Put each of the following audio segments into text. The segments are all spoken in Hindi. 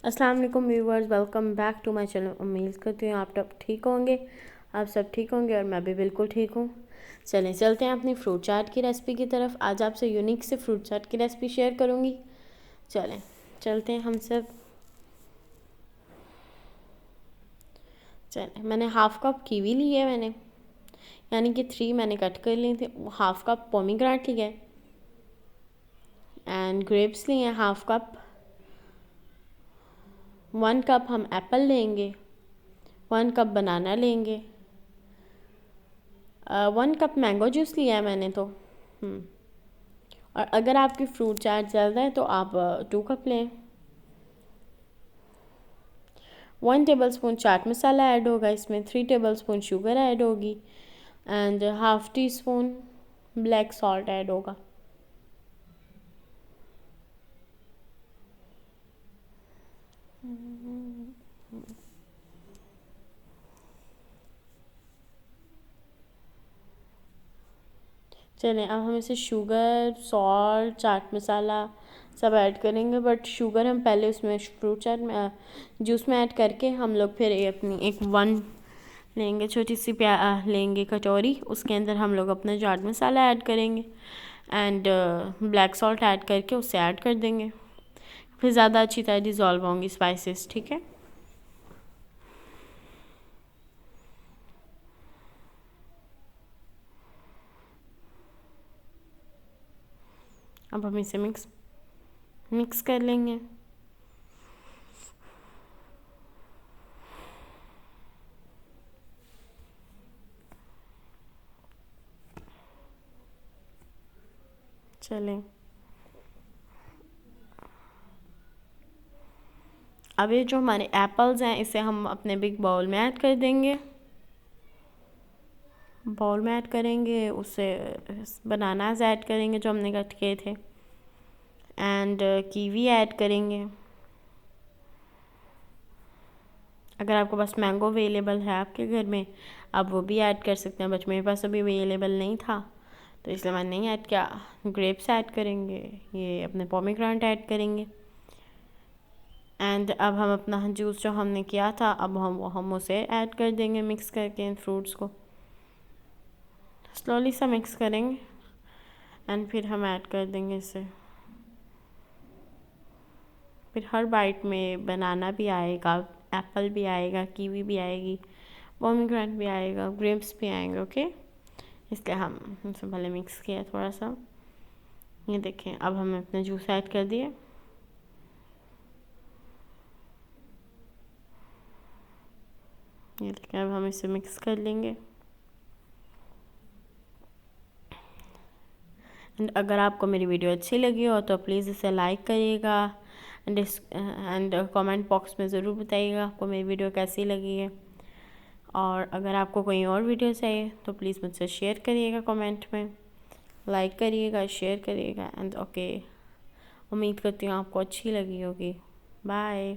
अस्सलाम वालेकुम viewers, welcome back to my channel. उम्मीद करती हूँ आप सब ठीक होंगे, आप सब ठीक होंगे और मैं भी बिल्कुल ठीक हूँ। चलें चलते हैं अपनी फ्रूट चाट की रेसिपी की तरफ। आज आपसे यूनिक से फ्रूट चाट की रेसिपी शेयर करूँगी। चलें चलते हैं हम सब। चलें, मैंने हाफ़ कप कीवी ली है, मैंने यानी कि 3 मैंने कट कर ली थी। हाफ़ कप पोमीग्रेनेट लिया है एंड ग्रेप्स लिए हैं हाफ़ कप। 1 कप हम एप्पल लेंगे, 1 कप बनाना लेंगे, 1 कप मैंगो जूस लिया है मैंने तो। और अगर आपकी फ्रूट चाट ज़्यादा है तो आप 2 कप लें। 1 table spoon chaat masala add होगा इसमें, 3 टेबल स्पून शुगर ऐड होगी and half tea spoon black salt add होगा। चलें, अब हम इसे शुगर, सॉल्ट, चाट मसाला सब ऐड करेंगे, बट शुगर हम पहले उसमें फ्रूट चाट में जूस में ऐड करके हम लोग फिर अपनी एक 1 लेंगे, छोटी सी लेंगे कटोरी, उसके अंदर हम लोग अपना चाट मसाला ऐड करेंगे एंड ब्लैक सॉल्ट ऐड करके उससे ऐड कर देंगे, फिर ज़्यादा अच्छी तरह डिज़ोल्व होंगी स्पाइसेस। ठीक है, अब हम इसे मिक्स कर लेंगे। चलें, अब ये जो हमारे एप्पल्स हैं इसे हम अपने बिग बाउल में ऐड कर देंगे। बाउल में ऐड करेंगे, उससे बनानास ऐड करेंगे जो हमने कट किए थे एंड कीवी ऐड करेंगे। अगर आपके पास मैंगो अवेलेबल है आपके घर में, आप वो भी ऐड कर सकते हैं, बट मेरे पास अभी अवेलेबल नहीं था तो इसलिए मैंने नहीं ऐड किया। ग्रेप्स ऐड करेंगे, ये अपने पोमीग्रेनेट ऐड करेंगे एंड अब हम अपना जूस जो हमने किया था अब हम उसे ऐड कर देंगे मिक्स करके इन फ्रूट्स को। स्लोली सा मिक्स करेंगे एंड फिर हम ऐड कर देंगे इसे। फिर हर बाइट में बनाना भी आएगा, एप्पल भी आएगा, कीवी भी आएगी, पोमीग्रेनेट भी आएगा, ग्रेप्स भी आएंगे। ओके, इसलिए हम इसे पहले मिक्स किया थोड़ा सा। ये देखें, अब हमने अपना जूस ऐड कर दिया। ये देखें, अब हम इसे मिक्स कर लेंगे एंड अगर आपको मेरी वीडियो अच्छी लगी हो तो प्लीज़ इसे लाइक करिएगा एंड कमेंट बॉक्स में ज़रूर बताइएगा आपको मेरी वीडियो कैसी लगी है। और अगर आपको कोई और वीडियो चाहिए तो प्लीज़ मुझसे शेयर करिएगा कमेंट में, लाइक करिएगा, शेयर करिएगा एंड ओके, उम्मीद करती हूँ आपको अच्छी लगी होगी। बाय,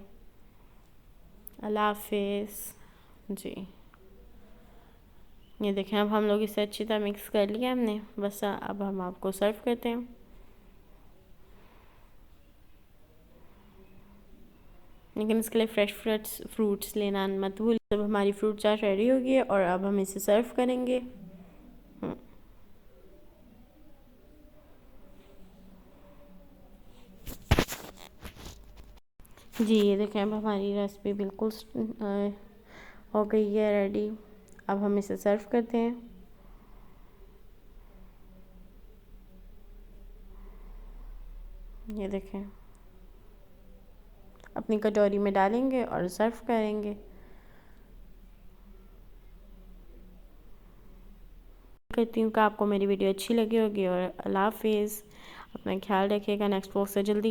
अल्लाह हाफिज़ जी। ये देखें, अब हम लोग इसे अच्छी तरह मिक्स कर लिया हमने, बस अब हम आपको सर्व करते हैं। लेकिन इसके लिए फ्रेश फ्रूट्स लेना मत भूल। जब हमारी फ्रूट चाट रेडी होगी और अब हम इसे सर्व करेंगे। जी, ये देखें, अब हमारी रेसिपी बिल्कुल हो गई है रेडी। अब हम इसे सर्व करते हैं। ये देखें, अपनी कटोरी में डालेंगे और सर्व करेंगे। करती हूँ कि आपको मेरी वीडियो अच्छी लगी होगी और अल्लाह हाफिज़, अपना ख्याल रखिएगा। नेक्स्ट व्लॉग से जल्दी